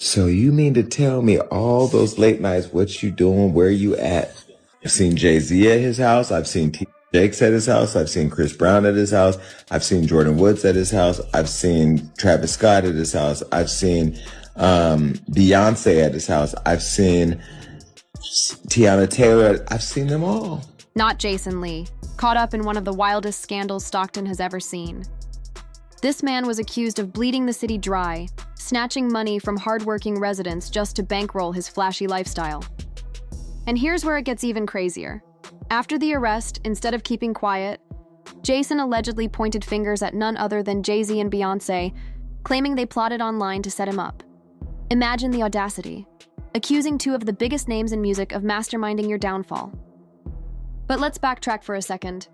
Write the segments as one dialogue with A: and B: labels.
A: So you mean to tell me all those late nights, what you doing, where you at? I've seen Jay Z at his house. I've seen T. Jakes at his house. I've seen Chris Brown at his house. I've seen Jordan Woods at his house. I've seen Travis Scott at his house. I've seen Beyonce at his house. I've seen Tiana Taylor. I've seen them all.
B: Not Jason Lee, caught up in one of the wildest scandals Stockton has ever seen. This man was accused of bleeding the city dry, snatching money from hardworking residents just to bankroll his flashy lifestyle. And here's where it gets even crazier. After the arrest, instead of keeping quiet, Jason allegedly pointed fingers at none other than Jay Z and Beyonce, claiming they plotted online to set him up. Imagine the audacity, accusing two of the biggest names in music of masterminding your downfall. But let's backtrack for a second.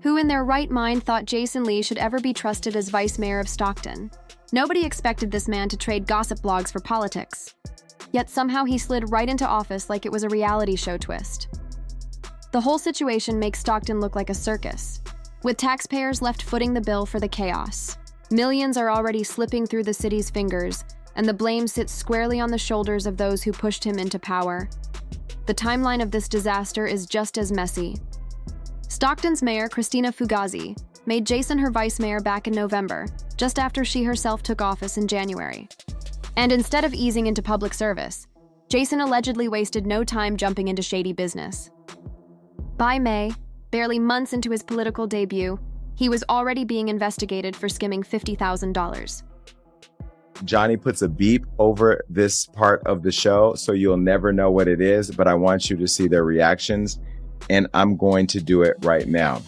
B: Who in their right mind thought Jason Lee should ever be trusted as vice mayor of Stockton? Nobody expected this man to trade gossip blogs for politics. Yet somehow he slid right into office like it was a reality show twist. The whole situation makes Stockton look like a circus, with taxpayers left footing the bill for the chaos. Millions are already slipping through the city's fingers, and the blame sits squarely on the shoulders of those who pushed him into power. The timeline of this disaster is just as messy. Stockton's mayor, Christina Fugazi, made Jason her vice mayor back in November, just after she herself took office in January. And instead of easing into public service, Jason allegedly wasted no time jumping into shady business. By May, barely months into his political debut, he was already being investigated for skimming $50,000.
A: Johnny puts a beep over this part of the show, so you'll never know what it is, but I want you to see their reactions, and I'm going to do it right now.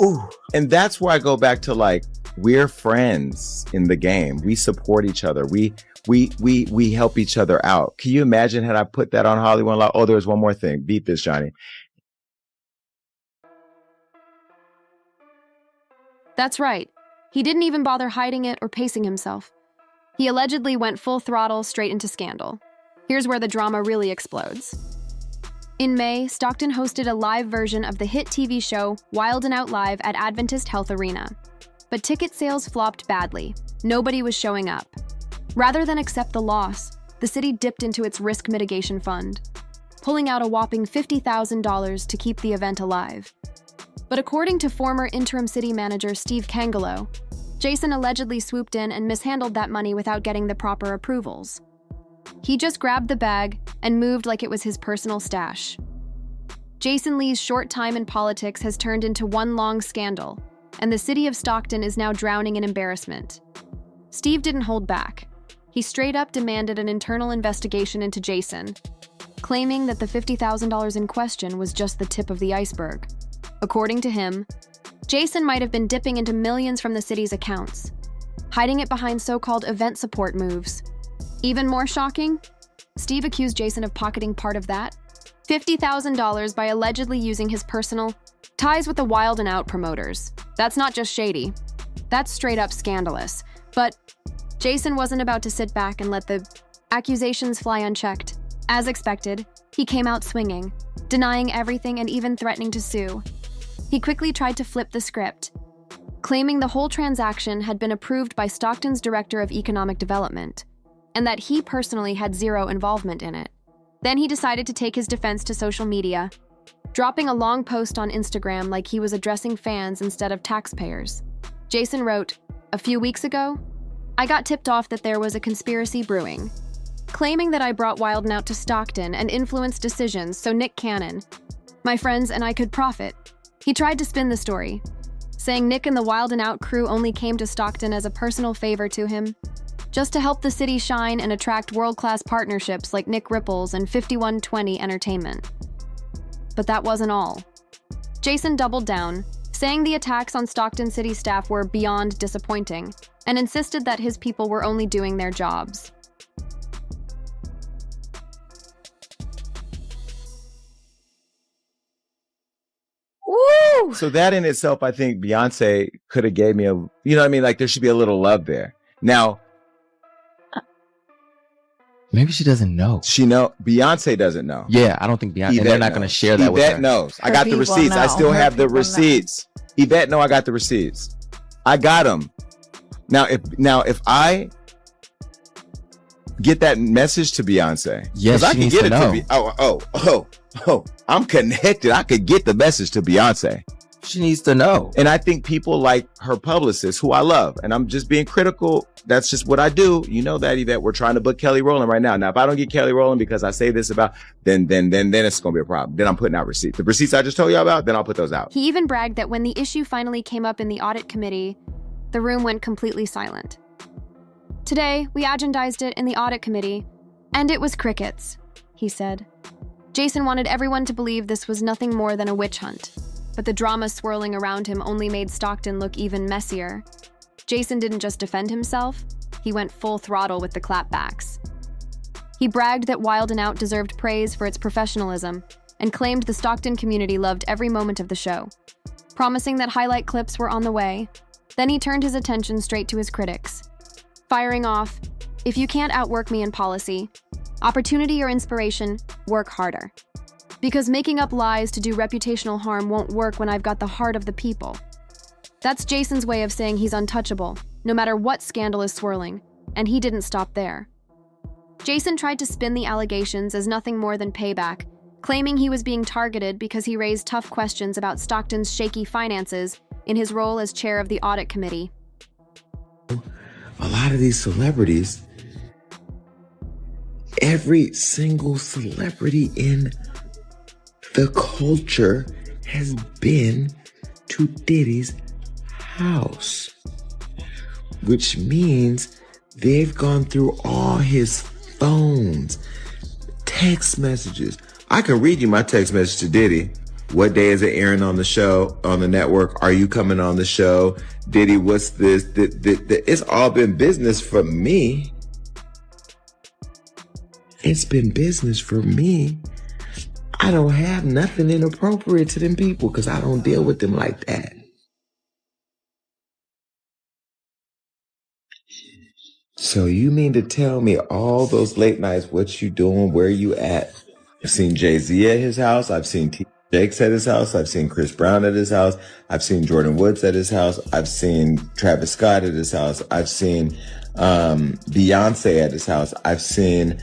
A: Ooh. And that's where I go back to, like, we're friends in the game. We support each other. We help each other out. Can you imagine had I put that on Hollywood Law? Oh, there's one more thing. Beat this, Johnny.
B: That's right. He didn't even bother hiding it or pacing himself. He allegedly went full throttle straight into scandal. Here's where the drama really explodes. In May, Stockton hosted a live version of the hit TV show Wild 'N Out Live at Adventist Health Arena. But ticket sales flopped badly. Nobody was showing up. Rather than accept the loss, the city dipped into its risk mitigation fund, pulling out a whopping $50,000 to keep the event alive. But according to former interim city manager Steve Kangelo, Jason allegedly swooped in and mishandled that money without getting the proper approvals. He just grabbed the bag and moved like it was his personal stash. Jason Lee's short time in politics has turned into one long scandal, and the city of Stockton is now drowning in embarrassment. Steve didn't hold back. He straight up demanded an internal investigation into Jason, claiming that the $50,000 in question was just the tip of the iceberg. According to him, Jason might have been dipping into millions from the city's accounts, hiding it behind so-called event support moves. Even more shocking, Steve accused Jason of pocketing part of that, $50,000, by allegedly using his personal ties with the Wild 'N Out promoters. That's not just shady. That's straight up scandalous. But Jason wasn't about to sit back and let the accusations fly unchecked. As expected, he came out swinging, denying everything and even threatening to sue. He quickly tried to flip the script, claiming the whole transaction had been approved by Stockton's Director of Economic Development, and that he personally had zero involvement in it. Then he decided to take his defense to social media, dropping a long post on Instagram like he was addressing fans instead of taxpayers. Jason wrote, "A few weeks ago, I got tipped off that there was a conspiracy brewing, claiming that I brought Wild 'N Out to Stockton and influenced decisions so Nick Cannon, my friends, and I could profit." He tried to spin the story, saying Nick and the Wild 'N Out crew only came to Stockton as a personal favor to him, just to help the city shine and attract world-class partnerships like Nick Ripples and 5120 Entertainment. But that wasn't all. Jason doubled down, saying the attacks on Stockton city staff were beyond disappointing, and insisted that his people were only doing their jobs.
A: So that in itself, I think Beyonce could have gave me a, you know what I mean? Like there should be a little love there. Now,
C: maybe she doesn't know.
A: Beyonce doesn't know.
C: Yeah, I don't think Beyonce. They're not going to share that with her.
A: Yvette knows. I got the receipts. I still have the receipts. Yvette know I got the receipts. I got them. Now if I get that message to Beyonce,
C: yes,
A: I can get it to I'm connected. I could get the message to Beyonce.
C: She needs to know.
A: And I think people like her publicist, who I love, and I'm just being critical. That's just what I do. You know that, Yvette. We're trying to book Kelly Rowland right now. Now, if I don't get Kelly Rowland because I say this about, then it's going to be a problem. Then I'm putting out receipts. The receipts I just told you about, then I'll put those out.
B: He even bragged that when the issue finally came up in the audit committee, the room went completely silent. Today, we agendized it in the audit committee, and it was crickets, he said. Jason wanted everyone to believe this was nothing more than a witch hunt. But the drama swirling around him only made Stockton look even messier. Jason didn't just defend himself, he went full throttle with the clapbacks. He bragged that Wild 'N Out deserved praise for its professionalism and claimed the Stockton community loved every moment of the show, promising that highlight clips were on the way. Then he turned his attention straight to his critics, firing off, "If you can't outwork me in policy, opportunity or inspiration, work harder. Because making up lies to do reputational harm won't work when I've got the heart of the people." That's Jason's way of saying he's untouchable, no matter what scandal is swirling, and he didn't stop there. Jason tried to spin the allegations as nothing more than payback, claiming he was being targeted because he raised tough questions about Stockton's shaky finances in his role as chair of the audit committee.
A: A lot of these celebrities, every single celebrity in the culture has been to Diddy's house, which means they've gone through all his phones, text messages. I can read you my text message to Diddy. What day is it airing on the show, on the network? Are you coming on the show? Diddy, what's this? It's all been business for me. It's been business for me. I don't have nothing inappropriate to them people because I don't deal with them like that. So you mean to tell me all those late nights, what you doing, where you at? I've seen Jay Z at his house. I've seen TashaK at his house. I've seen Chris Brown at his house. I've seen Jordan Woods at his house. I've seen Travis Scott at his house. I've seen Beyonce at his house. I've seen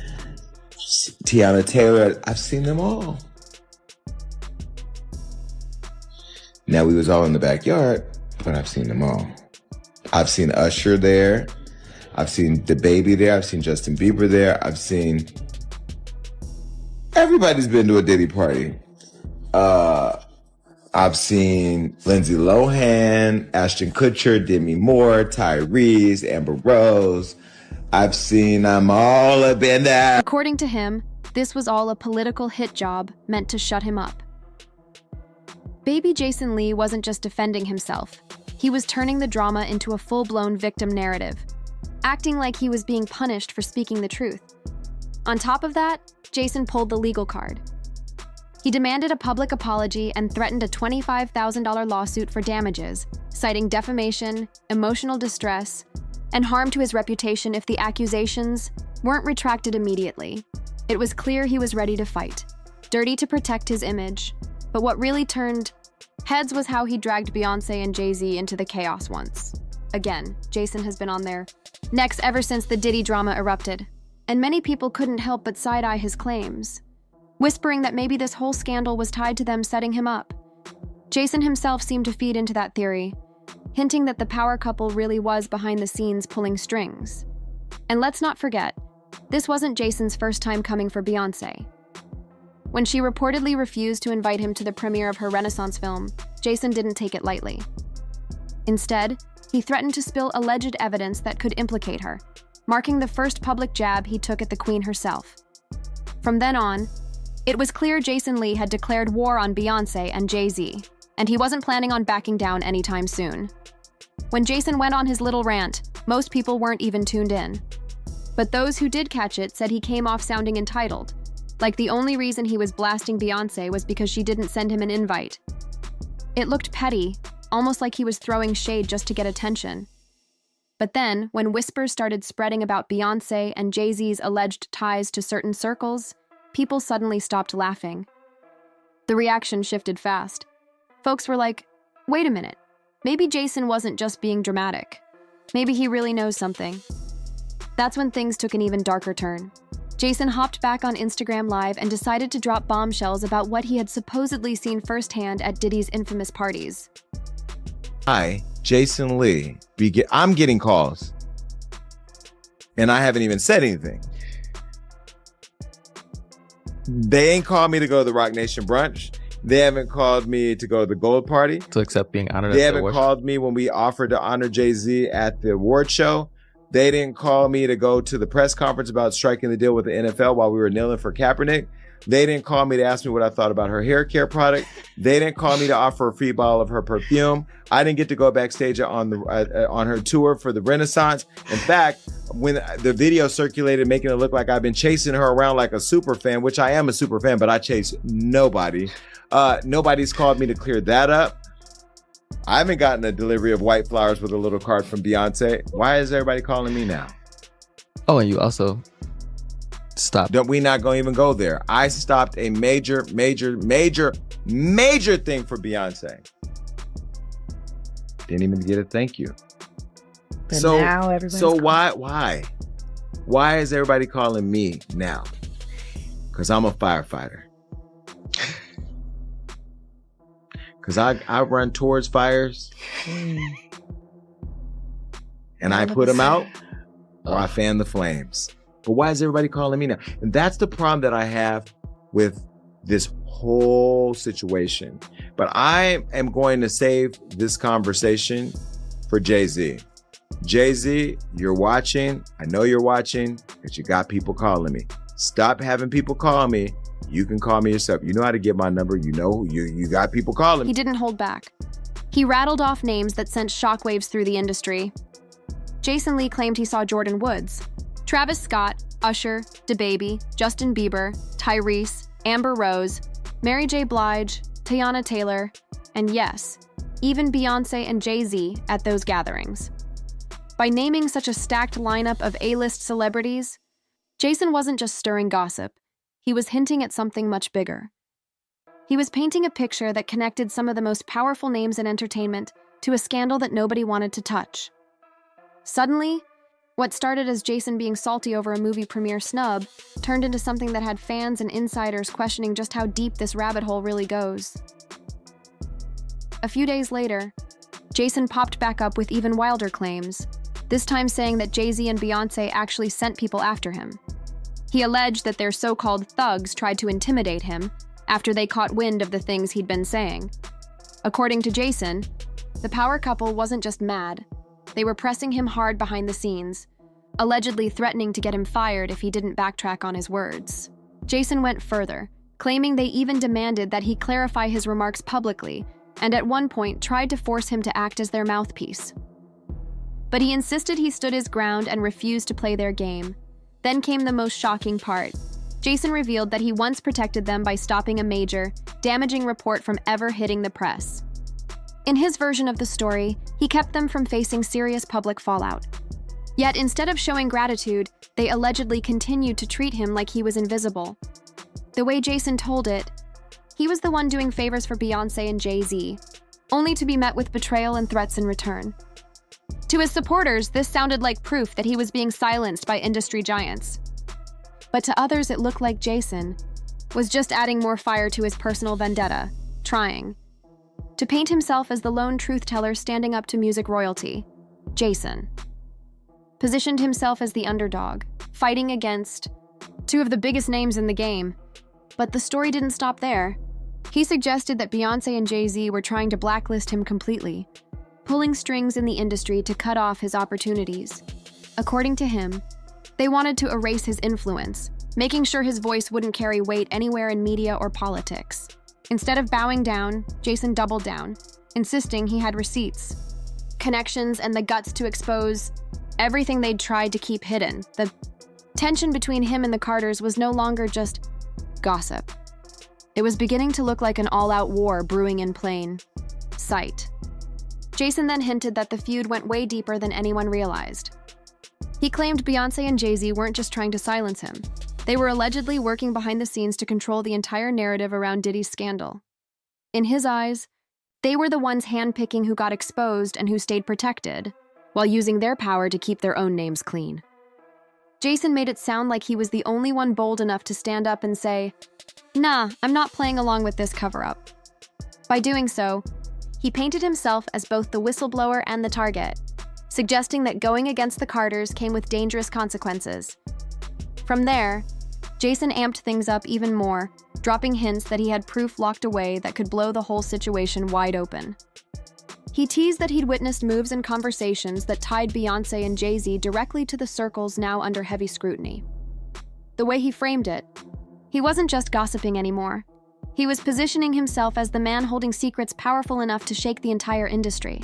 A: Tiana Taylor. I've seen them all. Now, we was all in the backyard, but I've seen them all. I've seen Usher there. I've seen DaBaby there. I've seen Justin Bieber there. I've seen... Everybody's been to a Diddy party. I've seen Lindsay Lohan, Ashton Kutcher, Demi Moore, Tyrese, Amber Rose. I've seen them all up in there.
B: According to him, this was all a political hit job meant to shut him up. Baby Jason Lee wasn't just defending himself. He was turning the drama into a full-blown victim narrative, acting like he was being punished for speaking the truth. On top of that, Jason pulled the legal card. He demanded a public apology and threatened a $25,000 lawsuit for damages, citing defamation, emotional distress, and harm to his reputation if the accusations weren't retracted immediately. It was clear he was ready to fight, dirty to protect his image. But what really turned heads was how he dragged Beyonce and Jay Z into the chaos once. Again, Jason has been on their necks ever since the Diddy drama erupted, and many people couldn't help but side-eye his claims, whispering that maybe this whole scandal was tied to them setting him up. Jason himself seemed to feed into that theory, hinting that the power couple really was behind the scenes pulling strings. And let's not forget, this wasn't Jason's first time coming for Beyonce. When she reportedly refused to invite him to the premiere of her Renaissance film, Jason didn't take it lightly. Instead, he threatened to spill alleged evidence that could implicate her, marking the first public jab he took at the Queen herself. From then on, it was clear Jason Lee had declared war on Beyonce and Jay Z, and he wasn't planning on backing down anytime soon. When Jason went on his little rant, most people weren't even tuned in. But those who did catch it said he came off sounding entitled, like the only reason he was blasting Beyonce was because she didn't send him an invite. It looked petty, almost like he was throwing shade just to get attention. But then, when whispers started spreading about Beyonce and Jay Z's alleged ties to certain circles, people suddenly stopped laughing. The reaction shifted fast. Folks were like, wait a minute, maybe Jason wasn't just being dramatic. Maybe he really knows something. That's when things took an even darker turn. Jason hopped back on Instagram Live and decided to drop bombshells about what he had supposedly seen firsthand at Diddy's infamous parties.
A: Hi, Jason Lee. I'm getting calls. And I haven't even said anything. They ain't called me to go to the Rock Nation brunch. They haven't called me to go to the Gold Party.
C: To accept being honored.
A: They haven't called me when we offered to honor Jay-Z at the award show. They didn't call me to go to the press conference about striking the deal with the NFL while we were kneeling for Kaepernick. They didn't call me to ask me what I thought about her hair care product. They didn't call me to offer a free bottle of her perfume. I didn't get to go backstage on her tour for the Renaissance. In fact, when the video circulated making it look like I've been chasing her around like a super fan, which I am a super fan, but I chase nobody. Nobody's called me to clear that up. I haven't gotten a delivery of white flowers with a little card from Beyonce. Why is everybody calling me now?
C: Oh, and you also stopped.
A: Don't we not going to even go there? I stopped a major thing for Beyonce. Didn't even get a thank you.
D: But now everybody's
A: why is everybody calling me now? Because I'm a firefighter. Because I run towards fires and I put them out or I fan the flames. But why is everybody calling me now? And that's the problem that I have with this whole situation. But I am going to save this conversation for Jay-Z. Jay-Z, you're watching. I know you're watching because you got people calling me. Stop having people call me. You can call me yourself. You know how to get my number. You know you got people calling me.
B: He didn't hold back. He rattled off names that sent shockwaves through the industry. Jason Lee claimed he saw Jordyn Woods, Travis Scott, Usher, DaBaby, Justin Bieber, Tyrese, Amber Rose, Mary J. Blige, Teyana Taylor, and yes, even Beyonce and Jay Z at those gatherings. By naming such a stacked lineup of A-list celebrities, Jason wasn't just stirring gossip. He was hinting at something much bigger. He was painting a picture that connected some of the most powerful names in entertainment to a scandal that nobody wanted to touch. Suddenly, what started as Jason being salty over a movie premiere snub turned into something that had fans and insiders questioning just how deep this rabbit hole really goes. A few days later, Jason popped back up with even wilder claims, this time saying that Jay-Z and Beyonce actually sent people after him. He alleged that their so-called thugs tried to intimidate him after they caught wind of the things he'd been saying. According to Jason, the power couple wasn't just mad. They were pressing him hard behind the scenes, allegedly threatening to get him fired if he didn't backtrack on his words. Jason went further, claiming they even demanded that he clarify his remarks publicly, and at one point tried to force him to act as their mouthpiece. But he insisted he stood his ground and refused to play their game. Then came the most shocking part. Jason revealed that he once protected them by stopping a major, damaging report from ever hitting the press. In his version of the story, he kept them from facing serious public fallout. Yet instead of showing gratitude, they allegedly continued to treat him like he was invisible. The way Jason told it, he was the one doing favors for Beyonce and Jay Z, only to be met with betrayal and threats in return. To his supporters, this sounded like proof that he was being silenced by industry giants. But to others, it looked like Jason was just adding more fire to his personal vendetta, trying to paint himself as the lone truth-teller standing up to music royalty. Jason positioned himself as the underdog, fighting against two of the biggest names in the game. But the story didn't stop there. He suggested that Beyonce and Jay Z were trying to blacklist him completely, pulling strings in the industry to cut off his opportunities. According to him, they wanted to erase his influence, making sure his voice wouldn't carry weight anywhere in media or politics. Instead of bowing down, Jason doubled down, insisting he had receipts, connections, and the guts to expose everything they'd tried to keep hidden. The tension between him and the Carters was no longer just gossip. It was beginning to look like an all-out war brewing in plain sight. Jason then hinted that the feud went way deeper than anyone realized. He claimed Beyonce and Jay Z weren't just trying to silence him. They were allegedly working behind the scenes to control the entire narrative around Diddy's scandal. In his eyes, they were the ones handpicking who got exposed and who stayed protected, while using their power to keep their own names clean. Jason made it sound like he was the only one bold enough to stand up and say, "Nah, I'm not playing along with this cover-up." By doing so, he painted himself as both the whistleblower and the target, suggesting that going against the Carters came with dangerous consequences. From there, Jason amped things up even more, dropping hints that he had proof locked away that could blow the whole situation wide open. He teased that he'd witnessed moves and conversations that tied Beyonce and Jay Z directly to the circles now under heavy scrutiny. The way he framed it, he wasn't just gossiping anymore. He was positioning himself as the man holding secrets powerful enough to shake the entire industry.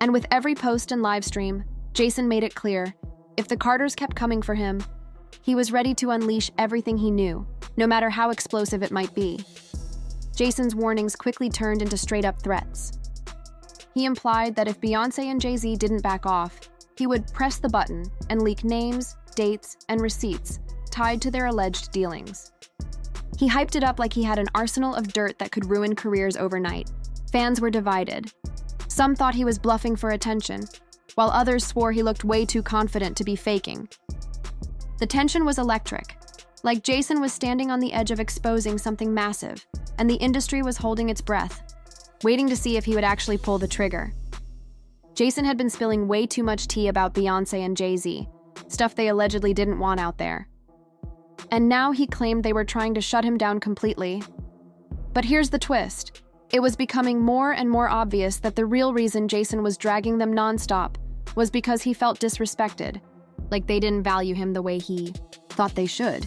B: And with every post and live stream, Jason made it clear, if the Carters kept coming for him, he was ready to unleash everything he knew, no matter how explosive it might be. Jason's warnings quickly turned into straight-up threats. He implied that if Beyonce and Jay Z didn't back off, he would press the button and leak names, dates, and receipts tied to their alleged dealings. He hyped it up like he had an arsenal of dirt that could ruin careers overnight. Fans were divided. Some thought he was bluffing for attention, while others swore he looked way too confident to be faking. The tension was electric, like Jason was standing on the edge of exposing something massive, and the industry was holding its breath, waiting to see if he would actually pull the trigger. Jason had been spilling way too much tea about Beyonce and Jay Z, stuff they allegedly didn't want out there. And now he claimed they were trying to shut him down completely. But here's the twist. It was becoming more and more obvious that the real reason Jason was dragging them nonstop was because he felt disrespected, like they didn't value him the way he thought they should.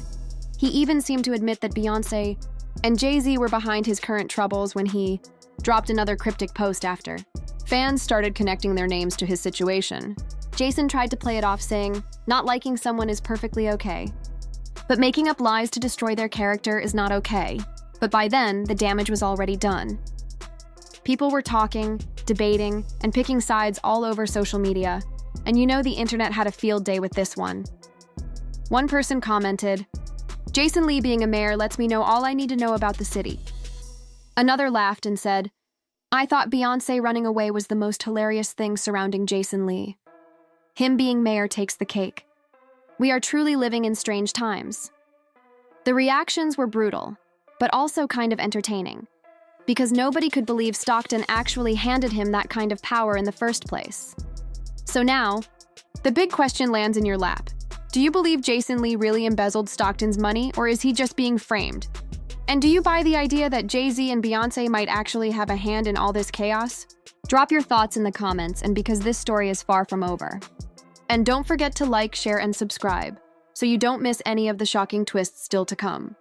B: He even seemed to admit that Beyonce and Jay Z were behind his current troubles when he dropped another cryptic post after. Fans started connecting their names to his situation. Jason tried to play it off saying, not liking someone is perfectly okay. But making up lies to destroy their character is not okay. But by then, the damage was already done. People were talking, debating, and picking sides all over social media, and you know the internet had a field day with this one. One person commented, "Jason Lee being a mayor lets me know all I need to know about the city." Another laughed and said, "I thought Beyonce running away was the most hilarious thing surrounding Jason Lee. Him being mayor takes the cake. We are truly living in strange times." The reactions were brutal, but also kind of entertaining, because nobody could believe Stockton actually handed him that kind of power in the first place. So now, the big question lands in your lap. Do you believe Jason Lee really embezzled Stockton's money, or is he just being framed? And do you buy the idea that Jay Z and Beyonce might actually have a hand in all this chaos? Drop your thoughts in the comments, and because this story is far from over. And don't forget to like, share, and subscribe, so you don't miss any of the shocking twists still to come.